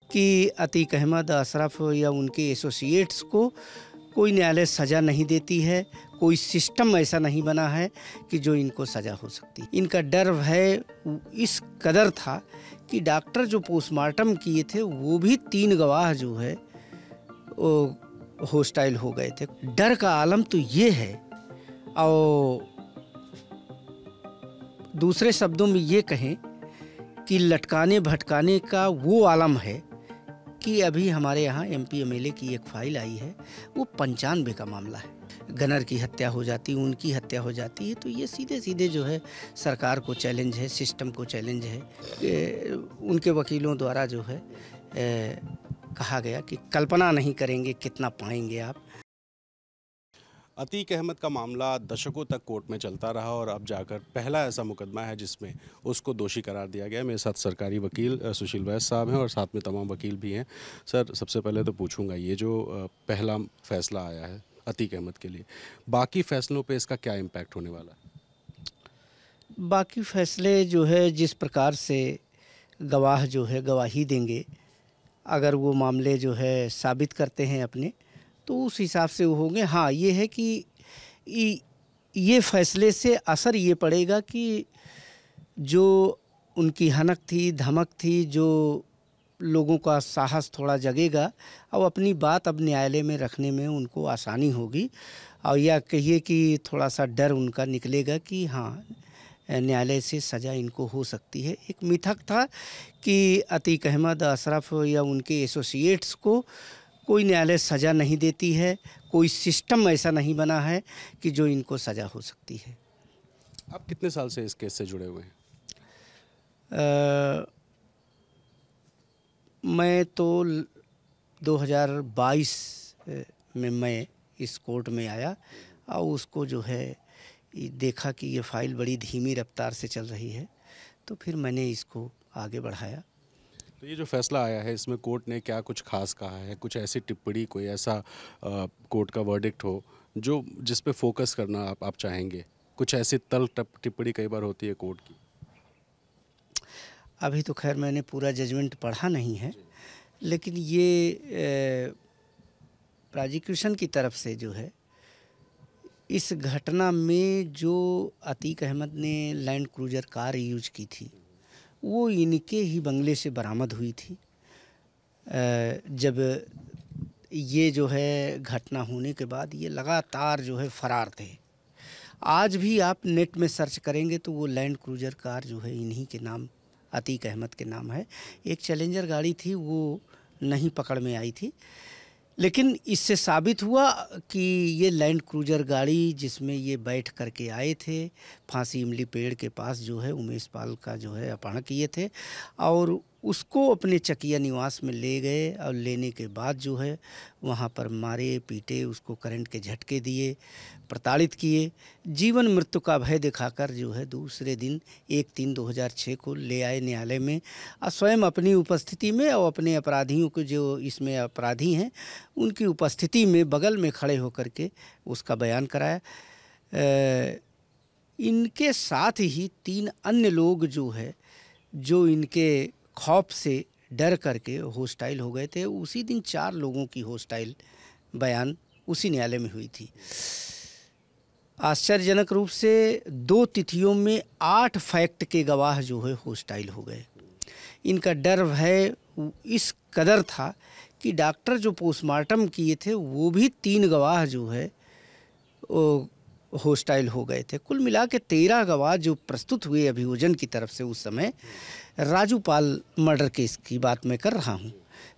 कि अतीक अहमद, अशरफ या उनके एसोसिएट्स को कोई न्यायालय सज़ा नहीं देती है, कोई सिस्टम ऐसा नहीं बना है कि जो इनको सज़ा हो सकती। इनका डर भय इस कदर था कि डॉक्टर जो पोस्टमार्टम किए थे वो भी 3 गवाह जो है वो होस्टाइल हो गए थे। डर का आलम तो ये है, और दूसरे शब्दों में ये कहें कि लटकाने भटकाने का वो आलम है कि अभी हमारे यहाँ MP MLA की एक फाइल आई है, वो 95 का मामला है। गनर की हत्या हो जाती, उनकी हत्या हो जाती है, तो ये सीधे सीधे जो है सरकार को चैलेंज है, सिस्टम को चैलेंज है। उनके वकीलों द्वारा जो है कहा गया कि कल्पना नहीं करेंगे कितना पाएंगे आप। अतीक अहमद का मामला दशकों तक कोर्ट में चलता रहा और अब जाकर पहला ऐसा मुकदमा है जिसमें उसको दोषी करार दिया गया। मेरे साथ सरकारी वकील सुशील वैद्य साहब हैं और साथ में तमाम वकील भी हैं। सर, सबसे पहले तो पूछूंगा, ये जो पहला फैसला आया है अतीक अहमद के लिए, बाकी फैसलों पे इसका क्या इम्पैक्ट होने वाला है? बाकी फैसले जो है जिस प्रकार से गवाह जो है गवाही देंगे, अगर वो मामले जो है साबित करते हैं अपने, तो उस हिसाब से वो होंगे। हाँ, ये है कि ये फैसले से असर ये पड़ेगा कि जो उनकी हनक थी, धमक थी, जो लोगों का साहस थोड़ा जगेगा और अपनी बात अब न्यायालय में रखने में उनको आसानी होगी, और या कहिए कि थोड़ा सा डर उनका निकलेगा कि हाँ, न्यायालय से सज़ा इनको हो सकती है। एक मिथक था कि अतीक अहमद, अशरफ या उनके एसोसिएट्स को कोई न्यायालय सज़ा नहीं देती है, कोई सिस्टम ऐसा नहीं बना है कि जो इनको सज़ा हो सकती है। आप कितने साल से इस केस से जुड़े हुए हैं? मैं तो 2022 में मैं इस कोर्ट में आया और उसको जो है देखा कि ये फाइल बड़ी धीमी रफ्तार से चल रही है, तो फिर मैंने इसको आगे बढ़ाया। तो ये जो फैसला आया है, इसमें कोर्ट ने क्या कुछ खास कहा है? कुछ ऐसी टिप्पणी, कोई ऐसा कोर्ट का वर्डिक्ट हो जो जिस पे फोकस करना आप चाहेंगे? कुछ ऐसी तल टिप्पणी कई बार होती है कोर्ट की। अभी तो खैर मैंने पूरा जजमेंट पढ़ा नहीं है, लेकिन ये प्रोसिक्यूशन की तरफ से जो है इस घटना में जो अतीक अहमद ने लैंड क्रूजर कार यूज की थी वो इनके ही बंगले से बरामद हुई थी। जब ये जो है घटना होने के बाद ये लगातार जो है फरार थे। आज भी आप नेट में सर्च करेंगे तो वो लैंड क्रूजर कार जो है इन्हीं के नाम, अतीक अहमद के नाम है। एक चैलेंजर गाड़ी थी, वो नहीं पकड़ में आई थी, लेकिन इससे साबित हुआ कि ये लैंड क्रूजर गाड़ी जिसमें ये बैठ करके आए थे, फांसी इमली पेड़ के पास जो है उमेश पाल का जो है अपहरण किए थे और उसको अपने चकिया निवास में ले गए, और लेने के बाद जो है वहाँ पर मारे पीटे, उसको करंट के झटके दिए, प्रताड़ित किए, जीवन मृत्यु का भय दिखाकर जो है दूसरे दिन 1/3/2006 को ले आए न्यायालय में, और स्वयं अपनी उपस्थिति में और अपने अपराधियों को जो इसमें अपराधी हैं उनकी उपस्थिति में बगल में खड़े होकर के उसका बयान कराया। इनके साथ ही 3 अन्य लोग जो है जो इनके खौफ से डर करके होस्टाइल हो गए थे। उसी दिन 4 लोगों की होस्टाइल बयान उसी न्यायालय में हुई थी। आश्चर्यजनक रूप से 2 तिथियों में 8 फैक्ट के गवाह जो है होस्टाइल हो गए। इनका डर भय इस कदर था कि डॉक्टर जो पोस्टमार्टम किए थे वो भी 3 गवाह जो है वो होस्टाइल हो गए थे। कुल मिला के 13 गवाह जो प्रस्तुत हुए अभियोजन की तरफ से उस समय। राजू पाल मर्डर केस की बात मैं कर रहा हूँ,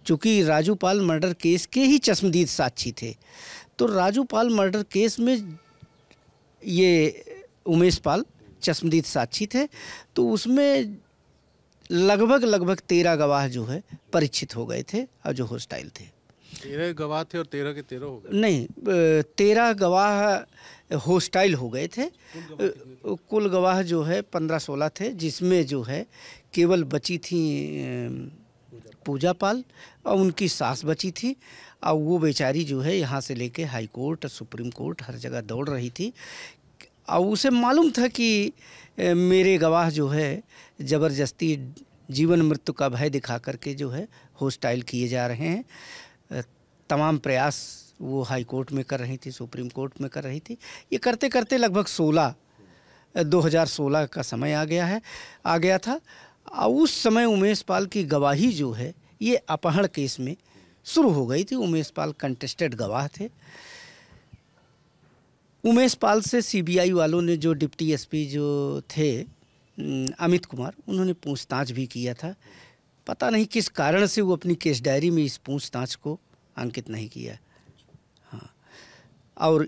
चूँकि राजू पाल मर्डर केस के ही चश्मदीद साक्षी थे। तो राजू पाल मर्डर केस में ये उमेश पाल चश्मदीद साक्षी थे, तो उसमें लगभग 13 गवाह जो है परीक्षित हो गए थे और जो होस्टाइल थे। 13 गवाह थे और 13 के 13 हो गए? नहीं, 13 गवाह होस्टाइल हो गए थे। कुल गवाह जो है 15-16 थे, जिसमें जो है केवल बची थी पूजा पाल और उनकी सास बची थी, और वो बेचारी जो है यहाँ से लेके हाई कोर्ट, सुप्रीम कोर्ट हर जगह दौड़ रही थी, और उसे मालूम था कि मेरे गवाह जो है ज़बरदस्ती जीवन मृत्यु का भय दिखा करके जो है होस्टाइल किए जा रहे हैं। तमाम प्रयास वो हाई कोर्ट में कर रही थी, सुप्रीम कोर्ट में कर रही थी। ये करते करते लगभग 2016 का समय आ गया था। और उस समय उमेश पाल की गवाही जो है ये अपहरण केस में शुरू हो गई थी। उमेश पाल कंटेस्टेड गवाह थे। उमेश पाल से सीबीआई वालों ने, जो डिप्टी एसपी जो थे अमित कुमार, उन्होंने पूछताछ भी किया था। पता नहीं किस कारण से वो अपनी केस डायरी में इस पूछताछ को अंकित नहीं किया। हाँ, और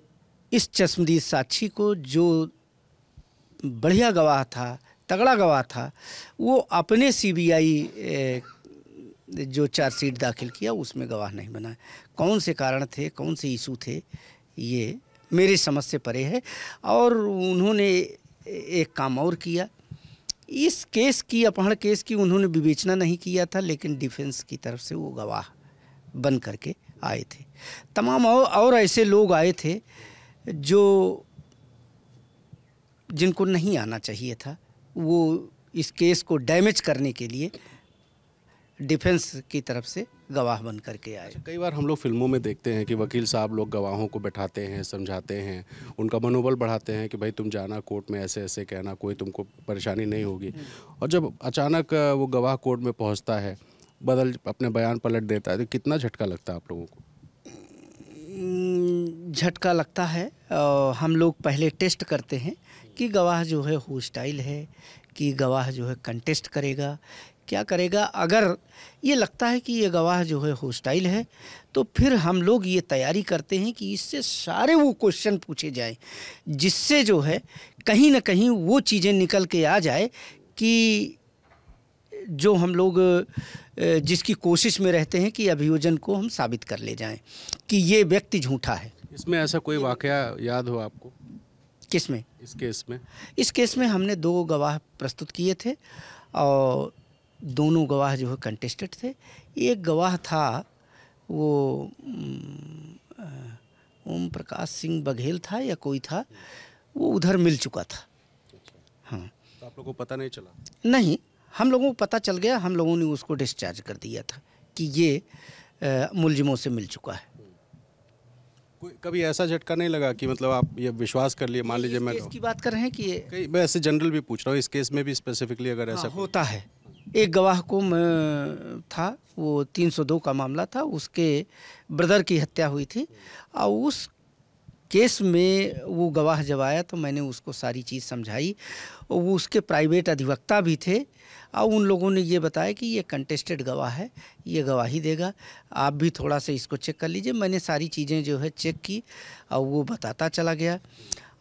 इस चश्मदीद साक्षी को, जो बढ़िया गवाह था, तगड़ा गवाह था, वो अपने सीबीआई जो चार्जशीट दाखिल किया उसमें गवाह नहीं बना। कौन से कारण थे, कौन से इशू थे, ये मेरी समझ से परे है। और उन्होंने एक काम और किया, इस केस की, अपहरण केस की उन्होंने विवेचना नहीं किया था, लेकिन डिफेंस की तरफ से वो गवाह बन करके आए थे। तमाम और ऐसे लोग आए थे जो जिनको नहीं आना चाहिए था। वो इस केस को डैमेज करने के लिए डिफेंस की तरफ से गवाह बन करके आए। कई बार हम लोग फिल्मों में देखते हैं कि वकील साहब लोग गवाहों को बैठाते हैं, समझाते हैं, उनका मनोबल बढ़ाते हैं कि भाई तुम जाना कोर्ट में, ऐसे ऐसे कहना, कोई तुमको परेशानी नहीं होगी। और जब अचानक वो गवाह कोर्ट में पहुंचता है, अपने बयान पलट देता है, तो कितना झटका लगता है आप लोगों को? झटका लगता है। हम लोग पहले टेस्ट करते हैं कि गवाह जो है होस्टाइल है, कि गवाह जो है कंटेस्ट करेगा, क्या करेगा। अगर ये लगता है कि ये गवाह जो है होस्टाइल है, तो फिर हम लोग ये तैयारी करते हैं कि इससे सारे वो क्वेश्चन पूछे जाएं, जिससे जो है कहीं ना कहीं वो चीज़ें निकल के आ जाए कि जो हम लोग जिसकी कोशिश में रहते हैं कि अभियोजन को हम साबित कर ले जाएं कि ये व्यक्ति झूठा है। इसमें ऐसा कोई वाकया याद हो आपको? किसमें? इस केस में? इस केस में हमने 2 गवाह प्रस्तुत किए थे और दोनों गवाह जो है कंटेस्टेड थे। एक गवाह था वो ओम प्रकाश सिंह बघेल था या कोई था, वो उधर मिल चुका था। हाँ, तो आप लोगों को पता नहीं चला? नहीं, हम लोगों को पता चल गया। हम लोगों ने उसको डिस्चार्ज कर दिया था कि ये मुलजिमों से मिल चुका है। कोई कभी ऐसा झटका नहीं लगा कि मतलब आप ये विश्वास कर लिए, मान लीजिए मैं केस की बात कर रहे हैं कि कई मैं ऐसे जनरल भी पूछ रहा हूँ, इस केस में भी स्पेसिफिकली अगर ऐसा होता है। एक गवाह को था, वो 302 का मामला था, उसके ब्रदर की हत्या हुई थी और उस केस में वो गवाह जब आया तो मैंने उसको सारी चीज़ समझाई। और वो उसके प्राइवेट अधिवक्ता भी थे और उन लोगों ने ये बताया कि ये कंटेस्टेड गवाह है, ये गवाही देगा, आप भी थोड़ा सा इसको चेक कर लीजिए। मैंने सारी चीज़ें जो है चेक की और वो बताता चला गया।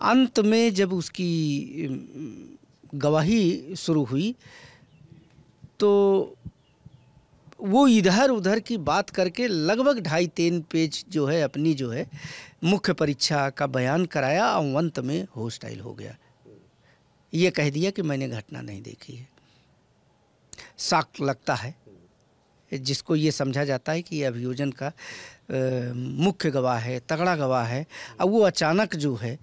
अंत में जब उसकी गवाही शुरू हुई तो वो इधर उधर की बात करके लगभग 2.5-3 पेज जो है अपनी जो है मुख्य परीक्षा का बयान कराया और अंत में होस्टाइल हो गया। ये कह दिया कि मैंने घटना नहीं देखी है। शक लगता है जिसको ये समझा जाता है कि ये अभियोजन का मुख्य गवाह है, तगड़ा गवाह है, और वो अचानक जो है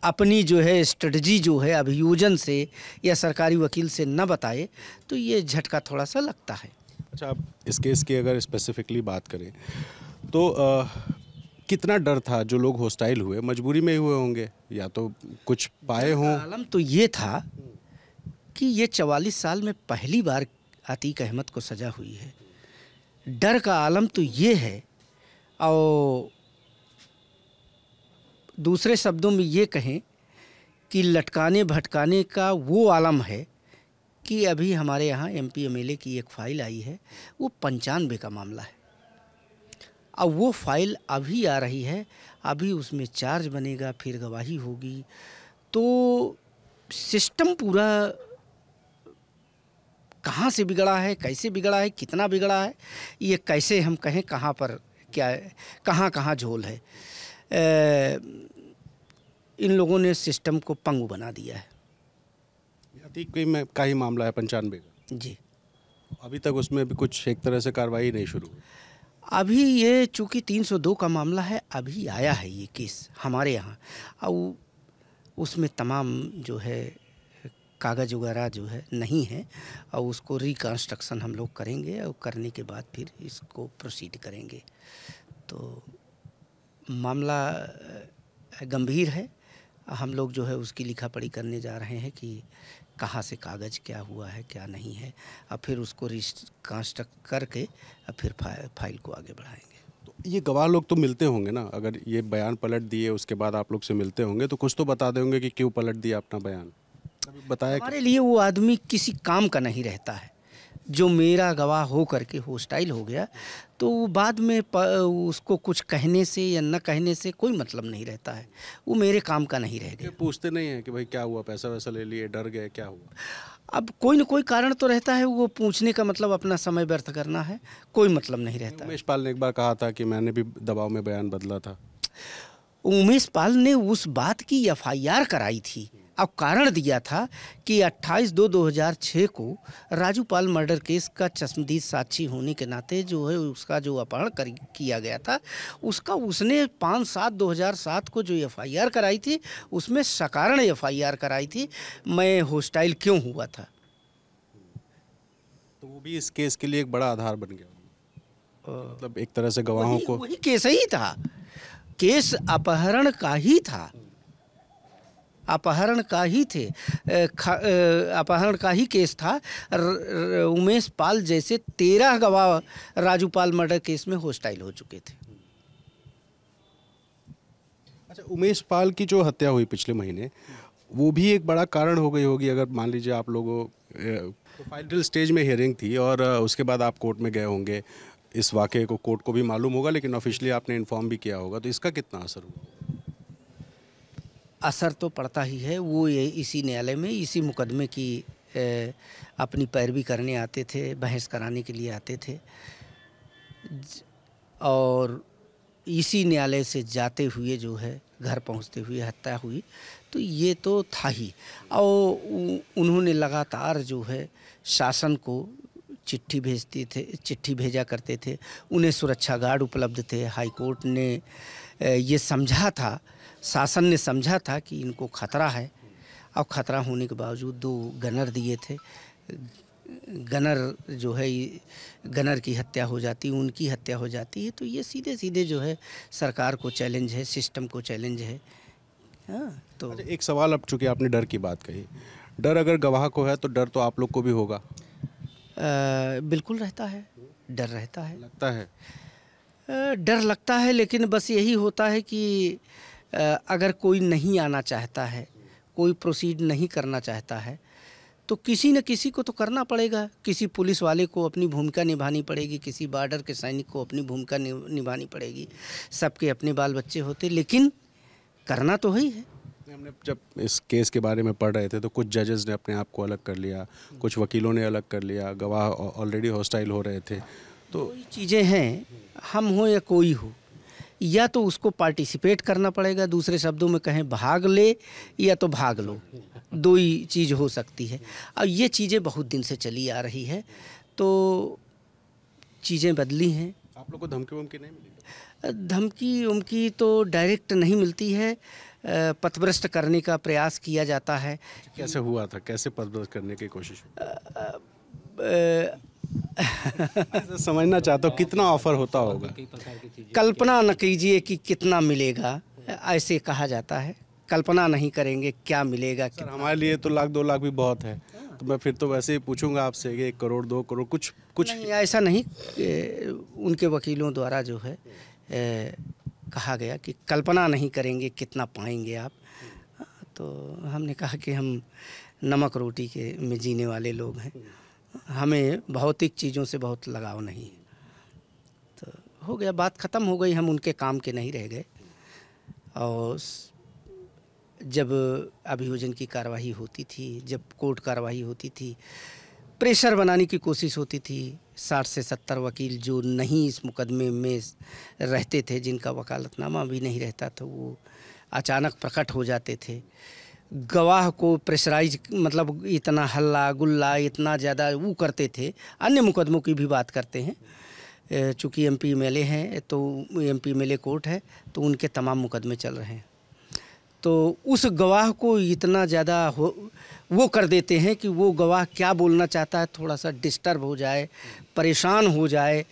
अपनी जो है स्ट्रेटजी जो है अभियोजन से या सरकारी वकील से न बताए, तो ये झटका थोड़ा सा लगता है। अच्छा, आप इस केस की अगर स्पेसिफिकली बात करें तो कितना डर था? जो लोग होस्टाइल हुए मजबूरी में ही हुए होंगे, या तो कुछ पाए हों? आलम तो ये था कि ये 44 साल में पहली बार अतीक अहमद को सज़ा हुई है। डर का आलम तो ये है, और दूसरे शब्दों में ये कहें कि लटकाने भटकाने का वो आलम है कि अभी हमारे यहाँ MP MLA की एक फ़ाइल आई है, वो 95 का मामला है। अब वो फाइल अभी आ रही है, अभी उसमें चार्ज बनेगा, फिर गवाही होगी। तो सिस्टम पूरा कहाँ से बिगड़ा है, कैसे बिगड़ा है, कितना बिगड़ा है, ये कैसे हम कहें कहाँ पर क्या है, कहाँ कहाँ झोल है। इन लोगों ने सिस्टम को पंगु बना दिया है। अतीक का ही मामला है 95 का? जी। अभी तक उसमें भी कुछ एक तरह से कार्रवाई नहीं शुरू हुई? अभी ये चूँकि 302 का मामला है, अभी आया है ये केस हमारे यहाँ, और उसमें तमाम जो है कागज़ वगैरह जो है नहीं है, और उसको रिकंस्ट्रक्शन हम लोग करेंगे और करने के बाद फिर इसको प्रोसीड करेंगे। तो मामला गंभीर है। हम लोग जो है उसकी लिखा पढ़ी करने जा रहे हैं कि कहाँ से कागज़ क्या हुआ है क्या नहीं है, और फिर उसको रिकंस्ट्रक्ट करके और फिर फाइल को आगे बढ़ाएंगे। तो ये गवाह लोग तो मिलते होंगे ना, अगर ये बयान पलट दिए उसके बाद आप लोग से मिलते होंगे तो कुछ तो बता देंगे कि क्यों पलट दिया अपना बयान, कभी बताया? हमारे लिए वो आदमी किसी काम का नहीं रहता है। जो मेरा गवाह हो करके हॉस्टाइल हो गया तो बाद में उसको कुछ कहने से या न कहने से कोई मतलब नहीं रहता है, वो मेरे काम का नहीं रह गया। पूछते नहीं है कि भाई क्या हुआ, पैसा वैसा ले लिए, डर गए, क्या हुआ? अब कोई न कोई कारण तो रहता है, वो पूछने का मतलब अपना समय व्यर्थ करना है, कोई मतलब नहीं रहता। उमेश पाल ने एक बार कहा था कि मैंने भी दबाव में बयान बदला था। उमेश पाल ने उस बात की एफआईआर कराई थी, अब कारण दिया था कि 28/2/2006 को राजू पाल मर्डर केस का चश्मदीद साक्षी होने के नाते जो है उसका जो अपहरण किया गया था उसका उसने 5/7/2007 को जो एफआईआर कराई थी उसमें सकारण एफआईआर कराई थी, मैं हॉस्टाइल क्यों हुआ था। तो वो भी इस केस के लिए एक बड़ा आधार बन गया, मतलब एक तरह से गवाहों को। वही केस ही था, केस अपहरण का ही था, अपहरण का ही थे, अपहरण का ही केस था। उमेश पाल जैसे 13 गवाह राजू पाल मर्डर केस में हॉस्टाइल हो चुके थे। अच्छा, उमेश पाल की जो हत्या हुई पिछले महीने, वो भी एक बड़ा कारण हो गई होगी। अगर मान लीजिए आप लोगों तो फाइनल स्टेज में हियरिंग थी और उसके बाद आप कोर्ट में गए होंगे, इस वाक़े को कोर्ट को भी मालूम होगा, लेकिन ऑफिशियली आपने इन्फॉर्म भी किया होगा, तो इसका कितना असर हुआ? असर तो पड़ता ही है। वो ये इसी न्यायालय में इसी मुकदमे की अपनी पैरवी करने आते थे, बहस कराने के लिए आते थे, और इसी न्यायालय से जाते हुए जो है घर पहुंचते हुए हत्या हुई, तो ये तो था ही। और उन्होंने लगातार जो है शासन को चिट्ठी भेजते थे, चिट्ठी भेजा करते थे, उन्हें सुरक्षा गार्ड उपलब्ध थे। हाई कोर्ट ने ये समझा था, शासन ने समझा था कि इनको खतरा है, और खतरा होने के बावजूद 2 गनर दिए थे। गनर जो है गनर की हत्या हो जाती, उनकी हत्या हो जाती है, तो ये सीधे सीधे जो है सरकार को चैलेंज है, सिस्टम को चैलेंज है। हाँ, तो एक सवाल, अब चूँकि आपने डर की बात कही, डर अगर गवाह को है तो डर तो आप लोग को भी होगा। बिल्कुल रहता है, डर रहता है, लगता है डर लगता है, लेकिन बस यही होता है कि अगर कोई नहीं आना चाहता है, कोई प्रोसीड नहीं करना चाहता है, तो किसी न किसी को तो करना पड़ेगा। किसी पुलिस वाले को अपनी भूमिका निभानी पड़ेगी, किसी बॉर्डर के सैनिक को अपनी भूमिका निभानी पड़ेगी। सबके अपने बाल बच्चे होते, लेकिन करना तो ही है। हमने जब इस केस के बारे में पढ़ रहे थे तो कुछ जजेस ने अपने आप को अलग कर लिया, कुछ वकीलों ने अलग कर लिया, गवाह ऑलरेडी हॉस्टाइल हो रहे थे। तो कोई चीज़ें हैं, हम हो या कोई हो, या तो उसको पार्टिसिपेट करना पड़ेगा, दूसरे शब्दों में कहें भाग ले या तो भाग लो, 2 ही चीज़ हो सकती है। अब ये चीज़ें बहुत दिन से चली आ रही है, तो चीज़ें बदली हैं। आप लोग को धमकी वमकी नहीं मिली? धमकी उमकी तो डायरेक्ट नहीं मिलती है, पथभ्रष्ट करने का प्रयास किया जाता है। कैसे हुआ था, कैसे पथभ्रष्ट करने की कोशिश समझना चाहता हूँ, कितना ऑफर होता होगा? कल्पना न कीजिए कि कितना मिलेगा, ऐसे कहा जाता है। कल्पना नहीं करेंगे क्या मिलेगा। सर, हमारे लिए तो 1 लाख 2 लाख भी बहुत है, तो मैं फिर तो वैसे ही पूछूंगा आपसे कि 1 करोड़ 2 करोड़ कुछ नहीं, ऐसा नहीं। उनके वकीलों द्वारा जो है कहा गया कि कल्पना नहीं करेंगे कितना पाएंगे आप। तो हमने कहा कि हम नमक रोटी के में जीने वाले लोग हैं, हमें भौतिक चीज़ों से बहुत लगाव नहीं है। तो हो गया, बात ख़त्म हो गई, हम उनके काम के नहीं रह गए। और जब अभियोजन की कार्रवाई होती थी, जब कोर्ट कार्रवाई होती थी, प्रेशर बनाने की कोशिश होती थी। 60 से 70 वकील जो नहीं इस मुकदमे में रहते थे, जिनका वकालतनामा भी नहीं रहता था, वो अचानक प्रकट हो जाते थे। गवाह को प्रेशराइज, मतलब इतना हल्ला गुल्ला इतना ज़्यादा वो करते थे। अन्य मुकदमों की भी बात करते हैं, चूँकि MP MLA हैं, तो MP MLA कोर्ट है, तो उनके तमाम मुकदमे चल रहे हैं। तो उस गवाह को इतना ज़्यादा वो कर देते हैं कि वो गवाह क्या बोलना चाहता है थोड़ा सा डिस्टर्ब हो जाए, परेशान हो जाए,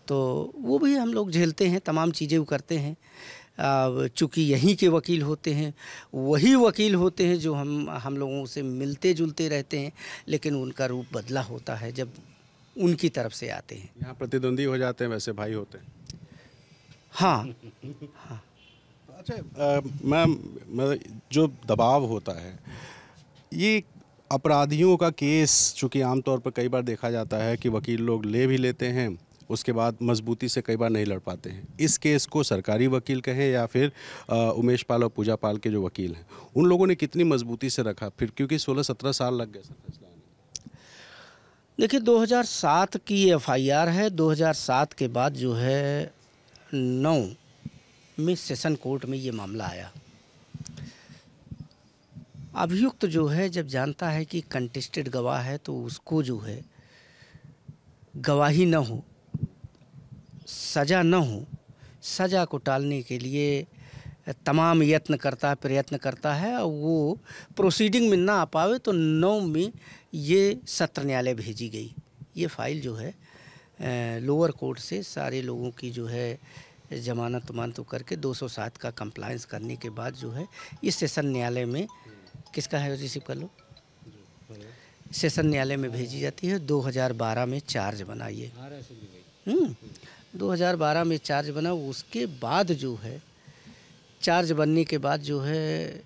तो वो भी हम लोग झेलते हैं, तमाम चीज़ें वो करते हैं। चूँकि यहीं के वकील होते हैं, वही वकील होते हैं जो हम लोगों से मिलते जुलते रहते हैं, लेकिन उनका रूप बदला होता है जब उनकी तरफ से आते हैं। यहाँ प्रतिद्वंदी हो जाते हैं, वैसे भाई होते हैं। हाँ। अच्छा, मैं जो दबाव होता है, ये अपराधियों का केस चूँकि आमतौर पर कई बार देखा जाता है कि वकील लोग ले भी लेते हैं, उसके बाद मजबूती से कई बार नहीं लड़ पाते हैं। इस केस को सरकारी वकील कहें या फिर उमेश पाल और पूजा पाल के जो वकील हैं, उन लोगों ने कितनी मजबूती से रखा फिर, क्योंकि 16-17 साल लग गए सर फैसला आने में। देखिए 2007 की एफआईआर है। 2007 के बाद जो है 9 में सेशन कोर्ट में ये मामला आया। अभियुक्त जो है जब जानता है कि कंटेस्टेड गवाह है तो उसको जो है गवाही न हो, सज़ा न हो, सज़ा को टालने के लिए तमाम प्रयत्न करता है और वो प्रोसीडिंग में ना आ पावे तो 9 में ये सत्र न्यायालय भेजी गई। ये फाइल जो है लोअर कोर्ट से सारे लोगों की जो है जमानत वमानत करके 207 का कंप्लायंस करने के बाद जो है इस सेशन न्यायालय में, किसका है रिसीव कर लो, सेशन न्यायालय में भेजी जाती है। 2012 में चार्ज बना ये। 2012 में चार्ज बना। उसके बाद जो है चार्ज बनने के बाद जो है,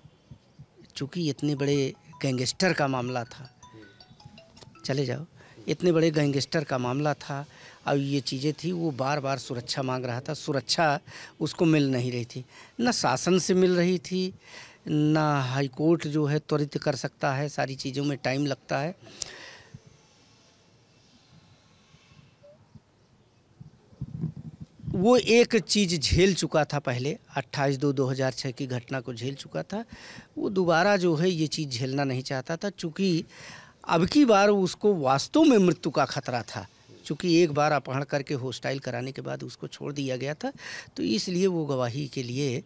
चूँकि इतने बड़े गैंगस्टर का मामला था, चले जाओ, इतने बड़े गैंगस्टर का मामला था और ये चीज़ें थी, वो बार बार सुरक्षा मांग रहा था। सुरक्षा उसको मिल नहीं रही थी, ना शासन से मिल रही थी, ना हाई कोर्ट जो है त्वरित कर सकता है, सारी चीज़ों में टाइम लगता है। वो एक चीज़ झेल चुका था पहले, 28/2/2006 की घटना को झेल चुका था। वो दोबारा जो है ये चीज़ झेलना नहीं चाहता था, चूँकि अब की बार उसको वास्तव में मृत्यु का खतरा था। चूँकि एक बार अपहरण करके हॉस्टाइल कराने के बाद उसको छोड़ दिया गया था, तो इसलिए वो गवाही के लिए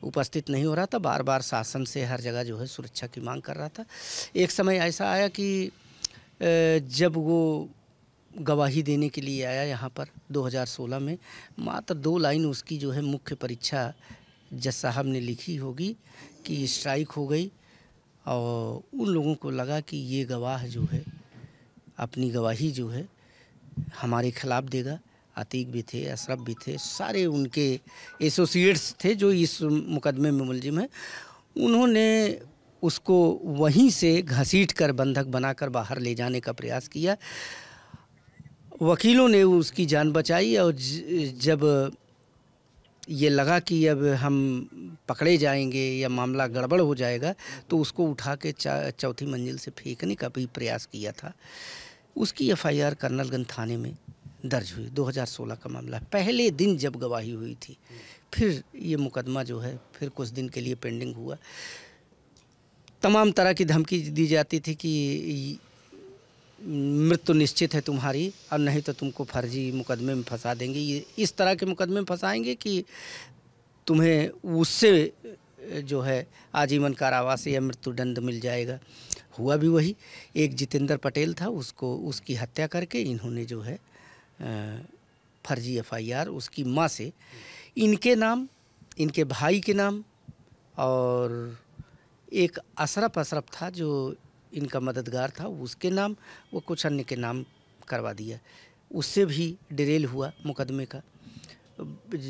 उपस्थित नहीं हो रहा था। बार बार शासन से हर जगह जो है सुरक्षा की मांग कर रहा था। एक समय ऐसा आया कि जब वो गवाही देने के लिए आया यहाँ पर 2016 में, मात्र 2 लाइन उसकी जो है मुख्य परीक्षा जज साहब ने लिखी होगी कि स्ट्राइक हो गई और उन लोगों को लगा कि ये गवाह जो है अपनी गवाही जो है हमारे खिलाफ देगा। अतीक भी थे, अशरफ भी थे, सारे उनके एसोसिएट्स थे जो इस मुकदमे में मुलजिम हैं। उन्होंने उसको वहीं से घसीट कर बंधक बनाकर बाहर ले जाने का प्रयास किया। वकीलों ने उसकी जान बचाई और जब ये लगा कि अब हम पकड़े जाएंगे या मामला गड़बड़ हो जाएगा, तो उसको उठा के 4थी मंजिल से फेंकने का भी प्रयास किया था। उसकी एफआईआर कर्नलगंज थाने में दर्ज हुई। 2016 का मामला, पहले दिन जब गवाही हुई थी। फिर ये मुकदमा जो है फिर कुछ दिन के लिए पेंडिंग हुआ। तमाम तरह की धमकी दी जाती थी कि मृत्यु निश्चित है तुम्हारी, और नहीं तो तुमको फर्जी मुकदमे में फंसा देंगे, ये इस तरह के मुकदमे में फंसाएंगे कि तुम्हें उससे जो है आजीवन कारावास या मृत्युदंड मिल जाएगा। हुआ भी वही। एक जितेंद्र पटेल था, उसको उसकी हत्या करके इन्होंने जो है फर्जी एफआईआर उसकी माँ से इनके नाम, इनके भाई के नाम, और एक अशरफ था जो इनका मददगार था, उसके नाम, वो कुछ अन्य के नाम करवा दिया। उससे भी डिरेल हुआ मुकदमे का।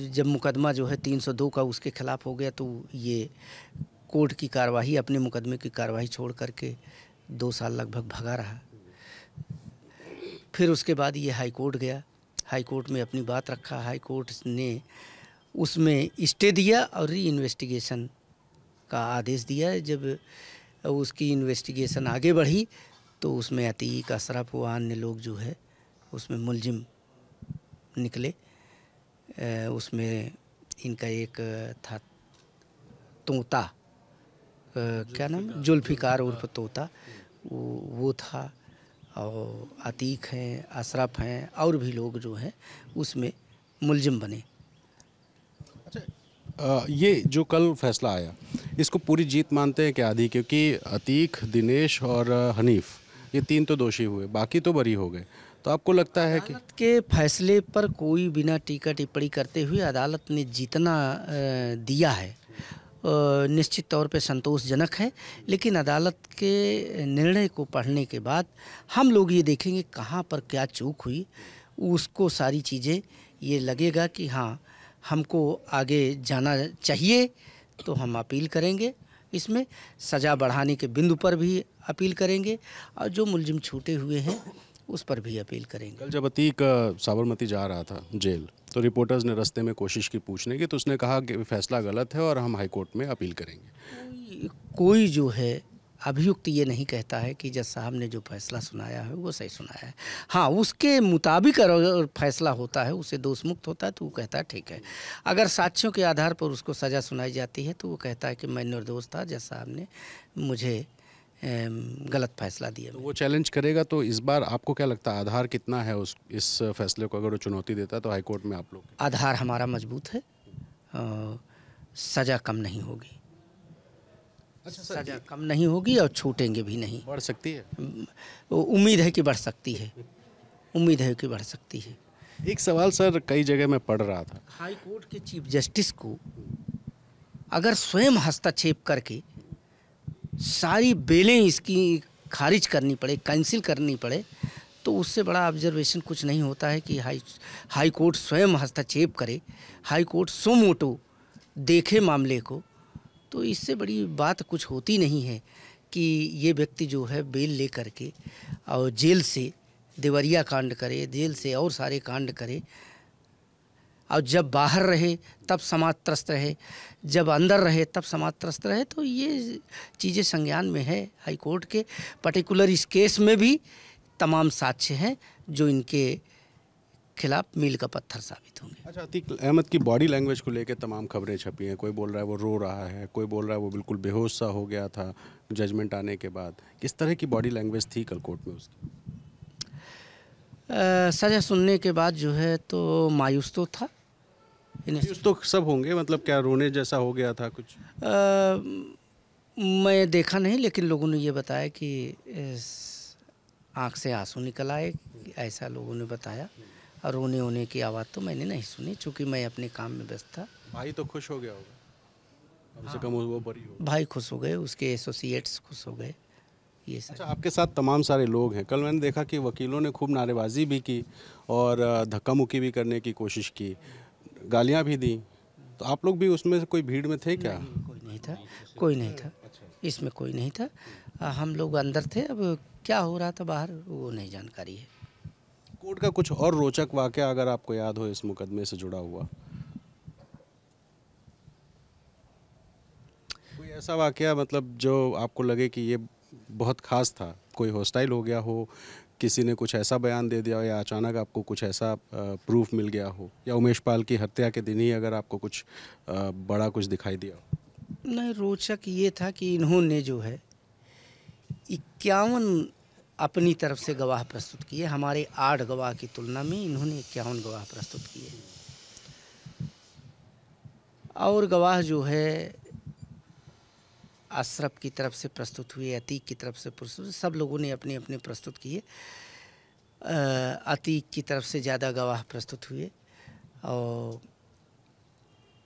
जब मुकदमा जो है 302 का उसके खिलाफ हो गया, तो ये कोर्ट की कार्रवाई, अपने मुकदमे की कार्रवाई छोड़ करके 2 साल लगभग भगा रहा। फिर उसके बाद ये हाई कोर्ट गया, हाई कोर्ट में अपनी बात रखा। हाई कोर्ट ने उसमें स्टे दिया और री इन्वेस्टिगेशन का आदेश दिया। जब उसकी इन्वेस्टिगेशन आगे बढ़ी तो उसमें अतीक, अशरफ व अन्य लोग जो है उसमें मुलजिम निकले। उसमें इनका एक था तोता, क्या नाम, जुल्फ़िकार उर्फ तोता, वो था, और अतीक हैं, अशरफ हैं, और भी लोग जो हैं उसमें मुलजिम बने। अच्छा, ये जो कल फैसला आया, इसको पूरी जीत मानते हैं क्या आदि? क्योंकि अतीक, दिनेश और हनीफ, ये 3 तो दोषी हुए, बाकी तो बरी हो गए। तो आपको लगता है कि अदालत के फैसले पर कोई बिना टीका टिप्पणी करते हुए अदालत ने जितना दिया है निश्चित तौर पे संतोषजनक है, लेकिन अदालत के निर्णय को पढ़ने के बाद हम लोग ये देखेंगे कहाँ पर क्या चूक हुई, उसको सारी चीज़ें ये लगेगा कि हाँ हमको आगे जाना चाहिए, तो हम अपील करेंगे। इसमें सज़ा बढ़ाने के बिंदु पर भी अपील करेंगे और जो मुलजिम छूटे हुए हैं उस पर भी अपील करेंगे। कल जब अतीक साबरमती जा रहा था जेल, तो रिपोर्टर्स ने रास्ते में कोशिश की पूछने की, तो उसने कहा कि फैसला गलत है और हम हाई कोर्ट में अपील करेंगे। कोई जो है अभियुक्त ये नहीं कहता है कि जज साहब ने जो फैसला सुनाया है वो सही सुनाया है। हाँ, उसके मुताबिक अगर फैसला होता है, उसे दोष मुक्त होता है, तो वो कहता है ठीक है। अगर साक्ष्यों के आधार पर उसको सज़ा सुनाई जाती है तो वो कहता है कि मैं निर्दोष था, जज साहब ने मुझे गलत फैसला दिया। तो वो चैलेंज करेगा। तो इस बार आपको क्या लगता है आधार कितना है इस फैसले को? अगर वो चुनौती देता है तो हाई कोर्ट में आप लोग? आधार हमारा मजबूत है, सज़ा कम नहीं होगी। अच्छा, सज़ा कम नहीं होगी और छूटेंगे भी नहीं। बढ़ सकती है? उम्मीद है कि बढ़ सकती है, उम्मीद है कि बढ़ सकती है। एक सवाल सर, कई जगह मैं पढ़ रहा था, हाई कोर्ट के चीफ जस्टिस को अगर स्वयं हस्तक्षेप करके सारी बेलें इसकी खारिज करनी पड़े, कैंसिल करनी पड़े, तो उससे बड़ा ऑब्जर्वेशन कुछ नहीं होता है कि हाई कोर्ट स्वयं हस्तक्षेप करे, हाई कोर्ट सो मोटो देखे मामले को। तो इससे बड़ी बात कुछ होती नहीं है कि ये व्यक्ति जो है बेल ले करके और जेल से देवरिया कांड करे, जेल से और सारे कांड करे, और जब बाहर रहे तब समाज त्रस्त रहे, जब अंदर रहे तब समाज त्रस्त रहे। तो ये चीज़ें संज्ञान में है हाई कोर्ट के। पर्टिकुलर इस केस में भी तमाम साक्ष्य हैं जो इनके खिलाफ मील का पत्थर साबित होंगे। अच्छा, अतीक अहमद की बॉडी लैंग्वेज को लेकर तमाम खबरें छपी हैं। कोई बोल रहा है वो रो रहा है, कोई बोल रहा है वो बिल्कुल बेहोश सा हो गया था जजमेंट आने के बाद। किस तरह की बॉडी लैंग्वेज थी कल कोर्ट में उसकी? सज़ा सुनने के बाद जो है तो मायूस तो था। मायूस तो सब होंगे, मतलब क्या रोने जैसा हो गया था कुछ? मैं देखा नहीं, लेकिन लोगों ने ये बताया कि आँख से आंसू निकल आए, ऐसा लोगों ने बताया। और रोने होने की आवाज़ तो मैंने नहीं सुनी, चूँकि मैं अपने काम में व्यस्त था। भाई तो खुश हो गया होगा, कम से कम वो बरी हो। भाई खुश हो गए, उसके एसोसिएट्स खुश हो गए, ये सब। अच्छा, आपके साथ तमाम सारे लोग हैं। कल मैंने देखा कि वकीलों ने खूब नारेबाजी भी की और धक्का मुक्की भी करने की कोशिश की, गालियाँ भी दी। तो आप लोग भी उसमें से कोई भीड़ में थे क्या? कोई नहीं था, कोई नहीं था, इसमें कोई नहीं था। हम लोग अंदर थे, अब क्या हो रहा था बाहर वो नहीं जानकारी है। कोर्ट का कुछ और रोचक वाकया अगर आपको याद हो इस मुकदमे से जुड़ा हुआ, कोई ऐसा वाकया मतलब जो आपको लगे कि ये बहुत ख़ास था? कोई हॉस्टाइल हो गया हो, किसी ने कुछ ऐसा बयान दे दिया हो, या अचानक आपको कुछ ऐसा प्रूफ मिल गया हो, या उमेश पाल की हत्या के दिन ही अगर आपको कुछ बड़ा कुछ दिखाई दिया हो? नहीं, रोचक ये था कि इन्होंने जो है 51 अपनी तरफ से गवाह प्रस्तुत किए। हमारे 8 गवाह की तुलना में इन्होंने 51 गवाह प्रस्तुत किए, और गवाह जो है अशरफ की तरफ से प्रस्तुत हुए, अतीक की तरफ से प्रस्तुत, सब लोगों ने अपने अपने प्रस्तुत किए। अतीक की तरफ से ज़्यादा गवाह प्रस्तुत हुए, और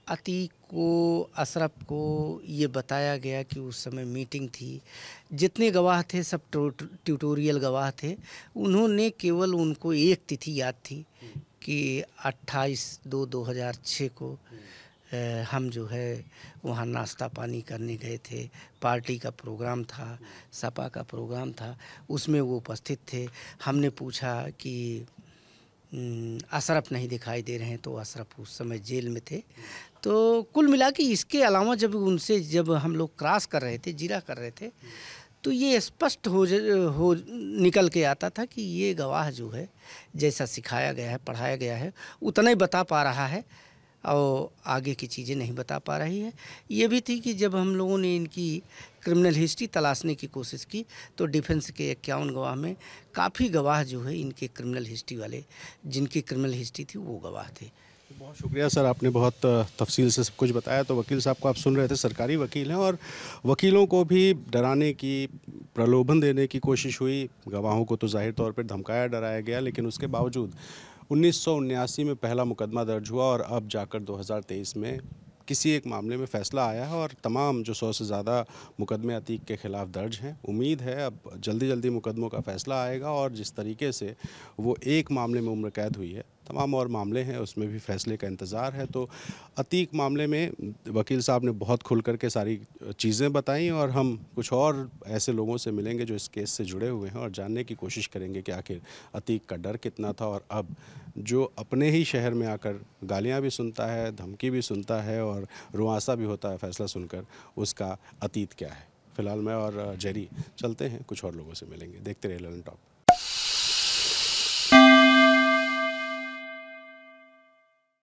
अतीक को, अशरफ को ये बताया गया कि उस समय मीटिंग थी। जितने गवाह थे सब ट्यूटोरियल गवाह थे। उन्होंने केवल उनको एक तिथि याद थी कि 28/2/2006 को हम जो है वहाँ नाश्ता पानी करने गए थे, पार्टी का प्रोग्राम था, सपा का प्रोग्राम था, उसमें वो उपस्थित थे। हमने पूछा कि अशरफ नहीं दिखाई दे रहे हैं, तो अशरफ उस समय जेल में थे। तो कुल मिला के इसके अलावा जब हम लोग क्रॉस कर रहे थे, जीरा कर रहे थे, तो ये स्पष्ट हो निकल के आता था कि ये गवाह जो है जैसा सिखाया गया है, पढ़ाया गया है, उतना ही बता पा रहा है और आगे की चीज़ें नहीं बता पा रही है। ये भी थी कि जब हम लोगों ने इनकी क्रिमिनल हिस्ट्री तलाशने की कोशिश की तो डिफेंस के 51 गवाह में काफ़ी गवाह जो है इनके क्रिमिनल हिस्ट्री वाले, जिनकी क्रिमिनल हिस्ट्री थी वो गवाह थे। बहुत शुक्रिया सर, आपने बहुत तफसील से सब कुछ बताया। तो वकील साहब को आप सुन रहे थे, सरकारी वकील हैं और वकीलों को भी डराने की, प्रलोभन देने की कोशिश हुई। गवाहों को तो ज़ाहिर तौर पर धमकाया डराया गया, लेकिन उसके बावजूद 1979 में पहला मुकदमा दर्ज हुआ और अब जाकर 2023 में किसी एक मामले में फ़ैसला आया है और तमाम जो 100 से ज़्यादा मुकदमे अतीक के ख़िलाफ़ दर्ज हैं। उम्मीद है अब जल्दी जल्दी मुकदमों का फ़ैसला आएगा और जिस तरीके से वो एक मामले में उम्र कैद हुई है, तमाम और मामले हैं उसमें भी फ़ैसले का इंतज़ार है। तो अतीक मामले में वकील साहब ने बहुत खुल कर के सारी चीज़ें बताई और हम कुछ और ऐसे लोगों से मिलेंगे जो इस केस से जुड़े हुए हैं और जानने की कोशिश करेंगे कि आखिर अतीक का डर कितना था और अब जो अपने ही शहर में आकर गालियां भी सुनता है, धमकी भी सुनता है और रुआंसा भी होता है फ़ैसला सुनकर, उसका अतीत क्या है। फ़िलहाल मैं और जेरी चलते हैं, कुछ और लोगों से मिलेंगे। देखते रहिए ललन टॉप।